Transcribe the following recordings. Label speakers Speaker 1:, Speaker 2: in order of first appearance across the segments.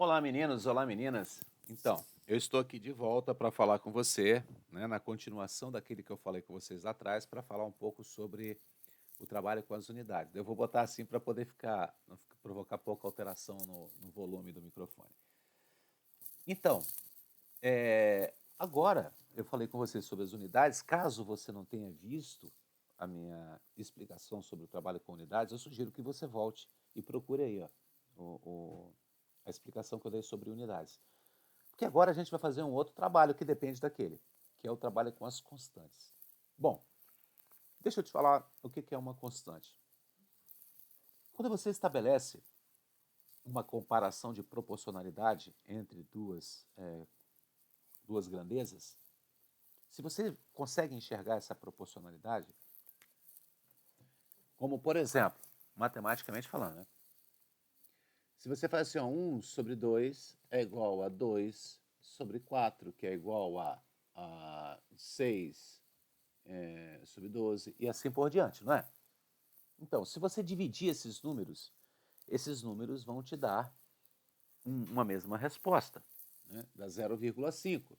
Speaker 1: Olá, meninos, olá, meninas. Então, eu estou aqui de volta para falar com você, né, na continuação daquele que eu falei com vocês lá atrás, para falar um pouco sobre o trabalho com as unidades. Eu vou botar assim para poder não provocar pouca alteração no volume do microfone. Então, agora eu falei com você sobre as unidades. Caso você não tenha visto a minha explicação sobre o trabalho com unidades, eu sugiro que você volte e procure aí, ó, a explicação que eu dei sobre unidades. Porque agora a gente vai fazer um outro trabalho que depende daquele, que é o trabalho com as constantes. Bom, deixa eu te falar o que é uma constante. Quando você estabelece uma comparação de proporcionalidade entre duas grandezas, se você consegue enxergar essa proporcionalidade, como por exemplo, matematicamente falando, né? Se você faz assim, ó, 1 sobre 2 é igual a 2 sobre 4, que é igual a 6 sobre 12, e assim por diante, não é? Então, se você dividir esses números vão te dar uma mesma resposta, né? Dá 0,5.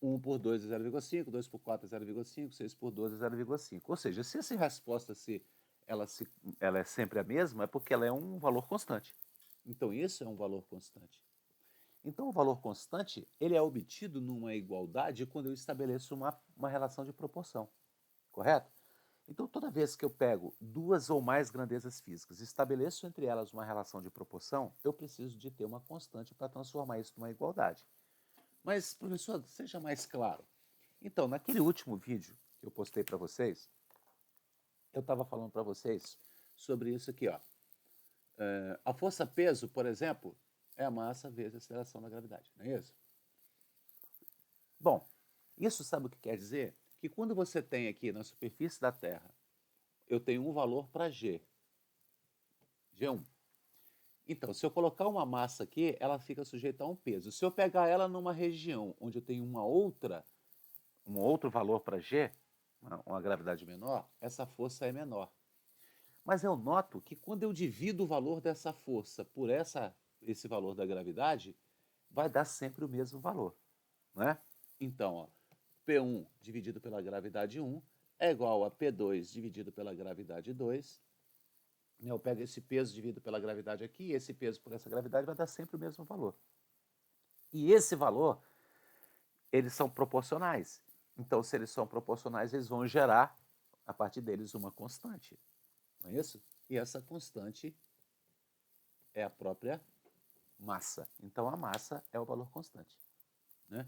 Speaker 1: 1 por 2 é 0,5, 2 por 4 é 0,5, 6 por 12 é 0,5. Ou seja, se essa resposta ela é sempre a mesma, é porque ela é um valor constante. Então, isso é um valor constante. Então, o valor constante ele é obtido numa igualdade quando eu estabeleço uma relação de proporção, correto? Então, toda vez que eu pego duas ou mais grandezas físicas e estabeleço entre elas uma relação de proporção, eu preciso de ter uma constante para transformar isso numa igualdade. Mas, professor, seja mais claro. Então, naquele último vídeo que eu postei para vocês, eu estava falando para vocês sobre isso aqui, ó. A força-peso, por exemplo, é a massa vezes a aceleração da gravidade, não é isso? Bom, isso sabe o que quer dizer? Que quando você tem aqui na superfície da Terra, eu tenho um valor para G, G1. Então, se eu colocar uma massa aqui, ela fica sujeita a um peso. Se eu pegar ela numa região onde eu tenho um outro valor para G, uma gravidade menor, essa força é menor. Mas eu noto que quando eu divido o valor dessa força por esse valor da gravidade, vai dar sempre o mesmo valor, né? Então, ó, P1 dividido pela gravidade 1 é igual a P2 dividido pela gravidade 2. Eu pego esse peso dividido pela gravidade aqui, e esse peso por essa gravidade vai dar sempre o mesmo valor. E esse valor, eles são proporcionais. Então, se eles são proporcionais, eles vão gerar, a partir deles, uma constante. Não é isso? E essa constante é a própria massa. Então, a massa é o valor constante, né?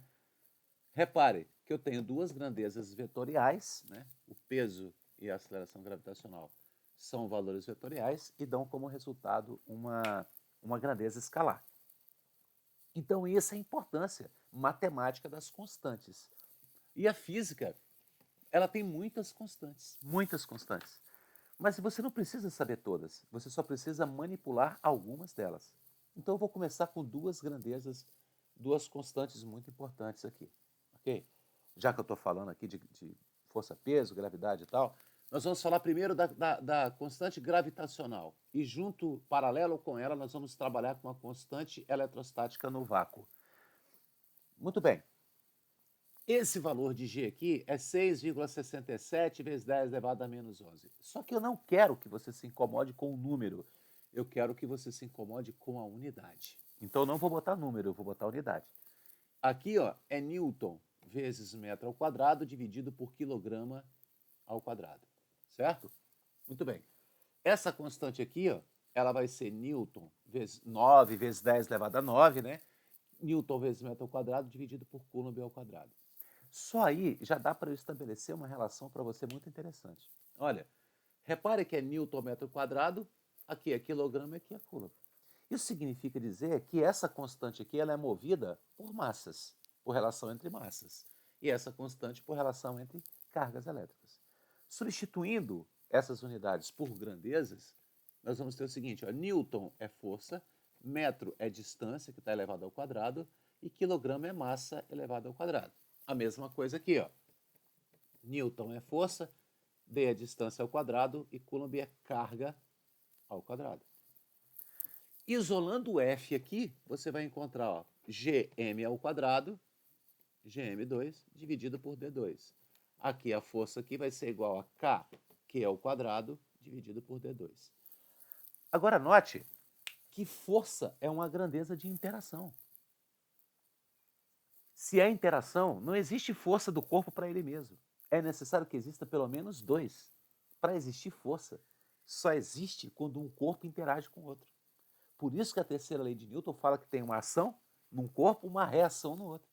Speaker 1: Repare que eu tenho duas grandezas vetoriais, né? O peso e a aceleração gravitacional são valores vetoriais e dão como resultado uma grandeza escalar. Então, essa é a importância matemática das constantes. E a física, ela tem muitas constantes, muitas constantes. Mas você não precisa saber todas, você só precisa manipular algumas delas. Então, eu vou começar com duas grandezas, duas constantes muito importantes aqui, ok? Já que eu estou falando aqui de força-peso, gravidade e tal, nós vamos falar primeiro da constante gravitacional. E junto, paralelo com ela, nós vamos trabalhar com a constante eletrostática no vácuo. Muito bem. Esse valor de G aqui é 6,67 vezes 10 elevado a menos 11. Só que eu não quero que você se incomode com o número. Eu quero que você se incomode com a unidade. Então, eu não vou botar número, eu vou botar unidade. Aqui, ó, é Newton vezes metro ao quadrado dividido por quilograma ao quadrado. Certo? Muito bem. Essa constante aqui, ó, ela vai ser Newton vezes 9 vezes 10 elevado a 9, né? Newton vezes metro ao quadrado dividido por Coulomb ao quadrado. Só aí já dá para eu estabelecer uma relação para você muito interessante. Olha, repare que é Newton metro quadrado, aqui é quilograma e aqui é Coulomb. Isso significa dizer que essa constante aqui ela é movida por massas, por relação entre massas. E essa constante por relação entre cargas elétricas. Substituindo essas unidades por grandezas, nós vamos ter o seguinte, ó, Newton é força, metro é distância, que está elevado ao quadrado, e quilograma é massa elevado ao quadrado. A mesma coisa aqui, ó. Newton é força, D é distância ao quadrado e Coulomb é carga ao quadrado. Isolando o F aqui, você vai encontrar, ó, Gm ao quadrado, Gm2, dividido por D2. Aqui a força aqui vai ser igual a K, Q ao quadrado, dividido por D2. Agora note que força é uma grandeza de interação. Se é interação, não existe força do corpo para ele mesmo. É necessário que exista pelo menos dois. Para existir força, só existe quando um corpo interage com o outro. Por isso que a terceira lei de Newton fala que tem uma ação num corpo, uma reação no outro.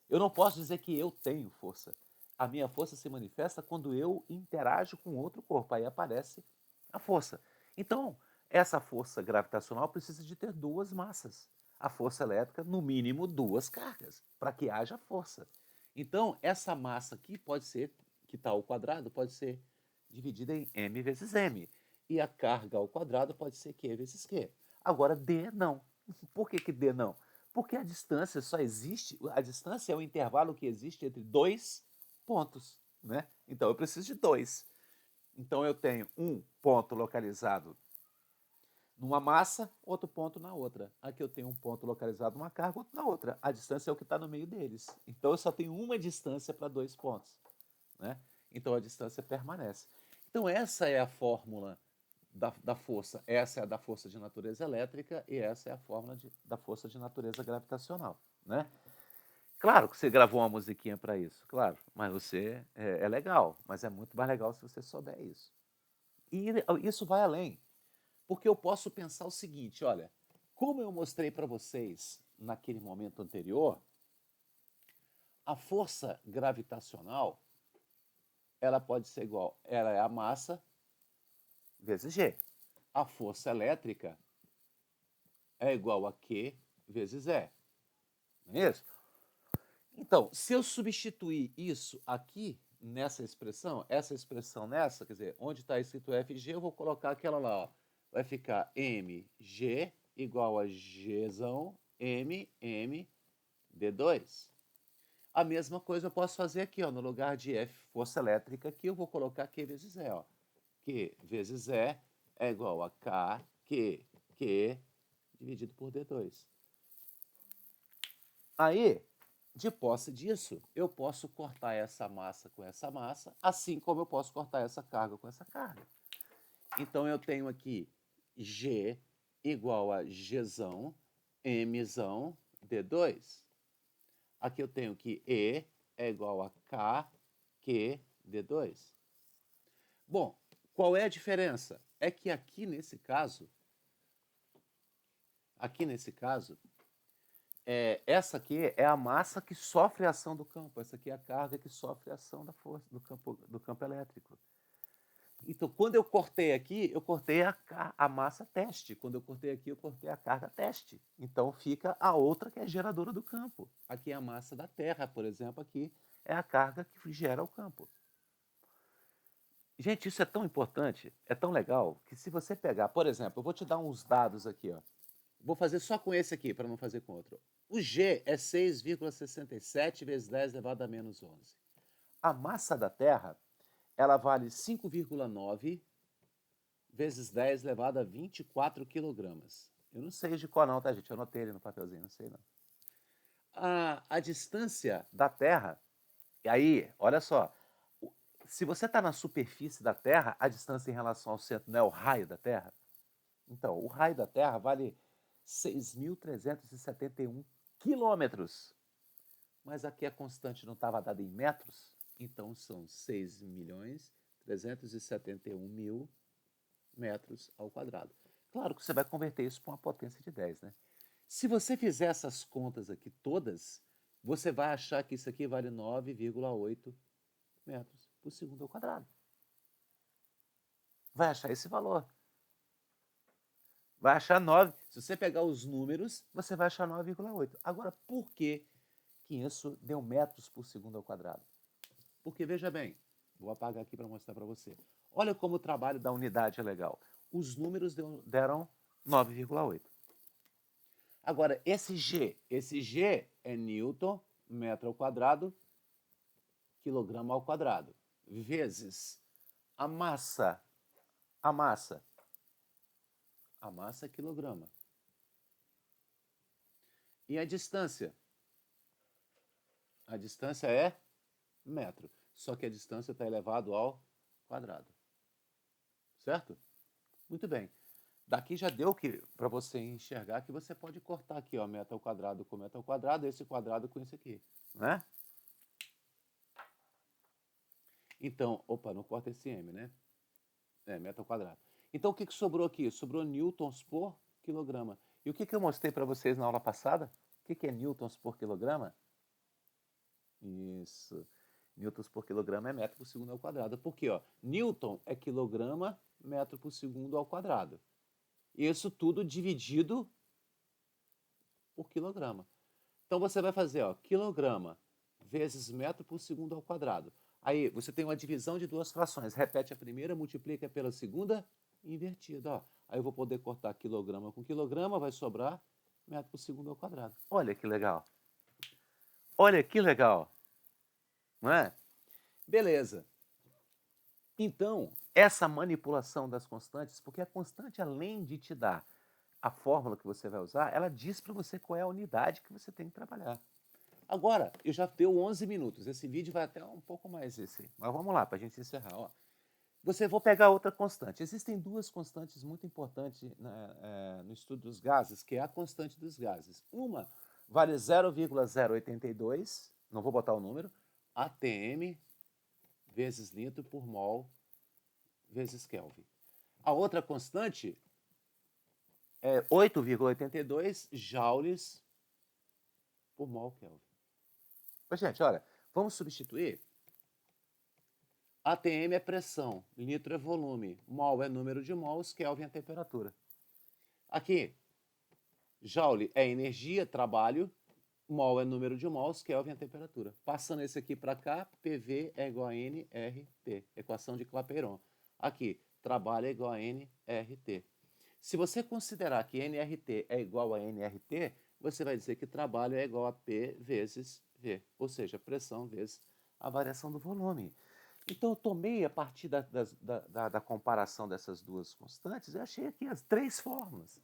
Speaker 1: Eu não posso dizer que eu tenho força. A minha força se manifesta quando eu interajo com outro corpo. Aí aparece a força. Então, essa força gravitacional precisa de ter duas massas. A força elétrica, no mínimo, duas cargas, para que haja força. Então, essa massa aqui pode ser, que está ao quadrado, pode ser dividida em m vezes m. E a carga ao quadrado pode ser q vezes q. Agora, d não. Por que d não? Porque a distância só existe, a distância é o intervalo que existe entre dois pontos, né? Então eu preciso de dois. Então eu tenho um ponto localizado numa massa, outro ponto na outra. Aqui eu tenho um ponto localizado numa carga, outro na outra. A distância é o que está no meio deles. Então eu só tenho uma distância para dois pontos, né? Então a distância permanece. Então essa é a fórmula da força. Essa é a da força de natureza elétrica e essa é a fórmula da força de natureza gravitacional, né? Claro que você gravou uma musiquinha para isso, claro, mas você é legal, mas é muito mais legal se você souber isso. E isso vai além, porque eu posso pensar o seguinte, olha, como eu mostrei para vocês naquele momento anterior, a força gravitacional, ela pode ser igual, ela é a massa vezes G. A força elétrica é igual a Q vezes E. Não é isso? Então, se eu substituir isso aqui nessa expressão, essa expressão nessa, quer dizer, onde está escrito FG, eu vou colocar aquela lá, ó. Vai ficar mg igual a gzão mm d2. A mesma coisa eu posso fazer aqui, ó, no lugar de F, força elétrica, aqui eu vou colocar Q vezes E, ó. Q vezes E é igual a K, Q dividido por D2. Aí, de posse disso, eu posso cortar essa massa com essa massa, assim como eu posso cortar essa carga com essa carga. Então, eu tenho aqui G igual a Gzão, Mzão, D2. Aqui eu tenho que E é igual a K, Q, D2. Bom, qual é a diferença? É que aqui nesse caso, essa aqui é a massa que sofre a ação do campo, essa aqui é a carga que sofre a ação da força do campo elétrico. Então, quando eu cortei aqui, eu cortei a massa teste. Quando eu cortei aqui, eu cortei a carga teste. Então, fica a outra que é geradora do campo. Aqui é a massa da Terra, por exemplo, aqui é a carga que gera o campo. Gente, isso é tão importante, é tão legal, que se você pegar, por exemplo, eu vou te dar uns dados aqui, ó. Vou fazer só com esse aqui, para não fazer com outro. O G é 6,67 vezes 10 elevado a menos 11. A massa da Terra, ela vale 5,9 vezes 10 elevado a 24 quilogramas. Eu não sei de qual não, tá, gente? Eu anotei ele no papelzinho, não sei não. A distância da Terra, e aí, olha só, se você está na superfície da Terra, a distância em relação ao centro não é o raio da Terra? Então, o raio da Terra vale 6.371 quilômetros. Mas aqui a constante não estava dada em metros, então são 6.371.000 metros ao quadrado. Claro que você vai converter isso para uma potência de 10, né? Se você fizer essas contas aqui todas, você vai achar que isso aqui vale 9,8 metros por segundo ao quadrado. Vai achar esse valor. Vai achar 9. Se você pegar os números, você vai achar 9,8. Agora, por que isso deu metros por segundo ao quadrado? Porque, veja bem, vou apagar aqui para mostrar para você. Olha como o trabalho da unidade é legal. Os números deram 9,8. Agora, esse G é Newton, metro ao quadrado, quilograma ao quadrado, vezes a massa é quilograma. E a distância? A distância é metro. Só que a distância está elevado ao quadrado. Certo? Muito bem. Daqui já deu para você enxergar que você pode cortar aqui, ó, metro ao quadrado com metro ao quadrado, esse quadrado com esse aqui, né? Então, opa, não corta esse m, né? Metro ao quadrado. Então, o que sobrou aqui? Sobrou newtons por quilograma. E o que eu mostrei para vocês na aula passada? O que é newtons por quilograma? Isso. Newtons por quilograma é metro por segundo ao quadrado. Por quê? Ó? Newton é quilograma, metro por segundo ao quadrado. Isso tudo dividido por quilograma. Então, você vai fazer, ó, quilograma vezes metro por segundo ao quadrado. Aí, você tem uma divisão de duas frações. Repete a primeira, multiplica pela segunda, invertida. Ó. Aí eu vou poder cortar quilograma com quilograma, vai sobrar metro por segundo ao quadrado. Olha que legal. Olha que legal. Não é? Beleza. Então, essa manipulação das constantes, porque a constante, além de te dar a fórmula que você vai usar, ela diz para você qual é a unidade que você tem que trabalhar. Agora, eu já deu 11 minutos. Esse vídeo vai até um pouco mais esse. Mas vamos lá, para a gente encerrar. Ó. Vou pegar outra constante. Existem duas constantes muito importantes no estudo dos gases, que é a constante dos gases. Uma vale 0,082, não vou botar o número, atm vezes litro por mol vezes Kelvin. A outra constante é 8,82 joules por mol Kelvin. Mas, gente, olha, vamos substituir. ATM é pressão, litro é volume, mol é número de mols, Kelvin é temperatura. Aqui, joule é energia, trabalho, mol é número de mols, Kelvin é temperatura. Passando esse aqui para cá, PV é igual a nRT, equação de Clapeyron. Aqui, trabalho é igual a nRT. Se você considerar que nRT é igual a nRT, você vai dizer que trabalho é igual a P vezes V, ou seja, pressão vezes a variação do volume. Então, eu tomei, a partir da comparação dessas duas constantes, eu achei aqui as três fórmulas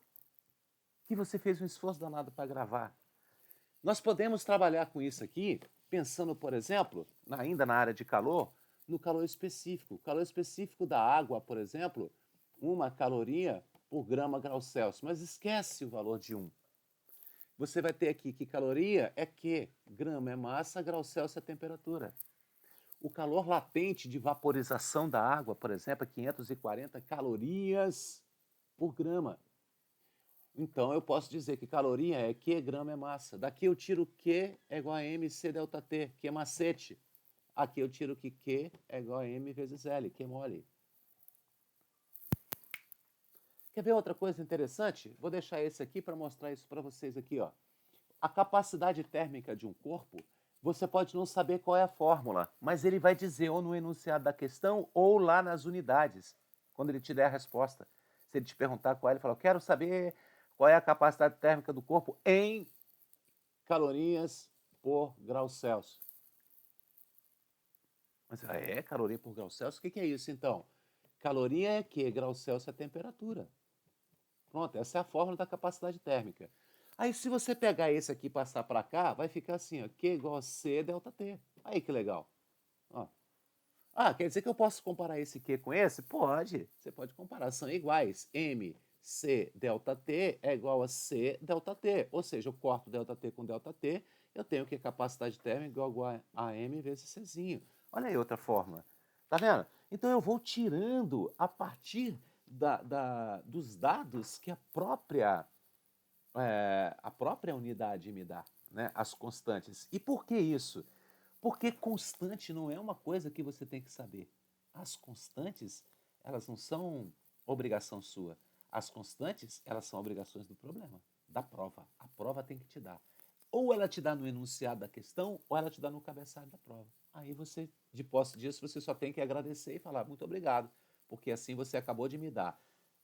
Speaker 1: que você fez um esforço danado para gravar. Nós podemos trabalhar com isso aqui, pensando, por exemplo, ainda na área de calor, no calor específico. O calor específico da água, por exemplo, 1 caloria por grama grau Celsius, mas esquece o valor de 1. Você vai ter aqui que caloria é Q, grama é massa, grau Celsius é temperatura. O calor latente de vaporização da água, por exemplo, é 540 calorias por grama. Então, eu posso dizer que caloria é Q, grama é massa. Daqui eu tiro Q é igual a MC delta T, que é macete. Aqui eu tiro que Q é igual a M vezes L, que é mole. Quer ver outra coisa interessante? Vou deixar esse aqui para mostrar isso para vocês aqui, ó. A capacidade térmica de um corpo, você pode não saber qual é a fórmula, mas ele vai dizer ou no enunciado da questão ou lá nas unidades, quando ele te der a resposta. Se ele te perguntar qual é, ele fala, eu quero saber qual é a capacidade térmica do corpo em calorias por grau Celsius. Mas caloria por grau Celsius? O que é isso, então? Caloria é que grau Celsius é a temperatura. Pronto, essa é a fórmula da capacidade térmica. Aí, se você pegar esse aqui e passar para cá, vai ficar assim, ó, Q igual a C delta T. Aí que legal. Ó. Ah, quer dizer que eu posso comparar esse Q com esse? Pode. Você pode comparar, são iguais. M, C delta T é igual a C delta T. Ou seja, eu corto delta T com delta T, eu tenho que a capacidade térmica igual a M vezes Czinho. Olha aí outra fórmula. Tá vendo? Então eu vou tirando a partir dos dados que a própria unidade me dá, né? As constantes. E por que isso? Porque constante não é uma coisa que você tem que saber. As constantes, elas não são obrigação sua. As constantes, elas são obrigações do problema, da prova. A prova tem que te dar. Ou ela te dá no enunciado da questão, ou ela te dá no cabeçalho da prova. Aí você, de posse disso, você só tem que agradecer e falar muito obrigado, porque assim você acabou de me dar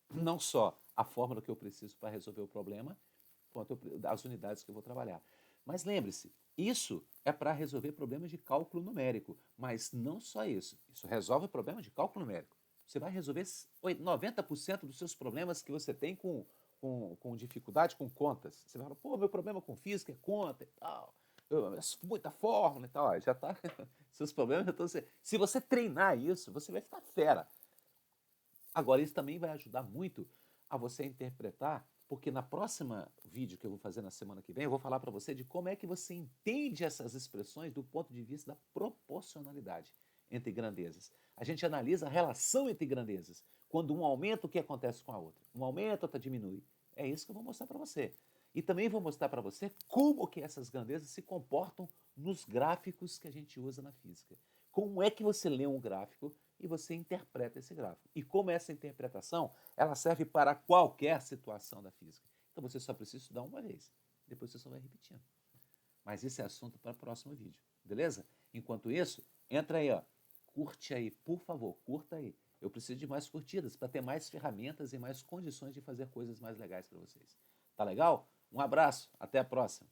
Speaker 1: não só a fórmula que eu preciso para resolver o problema, quanto as unidades que eu vou trabalhar. Mas lembre-se, isso é para resolver problemas de cálculo numérico, mas não só isso. Isso resolve o problema de cálculo numérico. Você vai resolver 90% dos seus problemas que você tem com com dificuldade com contas. Você vai falar, pô, meu problema com física é conta e tal, muita fórmula e tal. Ó, já tá, seus problemas já estão... Se você treinar isso, você vai ficar fera. Agora, isso também vai ajudar muito a você interpretar, porque na próxima vídeo que eu vou fazer na semana que vem, eu vou falar para você de como é que você entende essas expressões do ponto de vista da proporcionalidade entre grandezas. A gente analisa a relação entre grandezas. Quando um aumenta, o que acontece com a outra? Um aumenta, outra diminui. É isso que eu vou mostrar para você. E também vou mostrar para você como que essas grandezas se comportam nos gráficos que a gente usa na física. Como é que você lê um gráfico e você interpreta esse gráfico. E como essa interpretação, ela serve para qualquer situação da física. Então você só precisa estudar uma vez, depois você só vai repetindo. Mas esse é assunto para o próximo vídeo, beleza? Enquanto isso, entra aí, ó, curte aí, por favor, curta aí. Eu preciso de mais curtidas para ter mais ferramentas e mais condições de fazer coisas mais legais para vocês. Tá legal? Um abraço, até a próxima.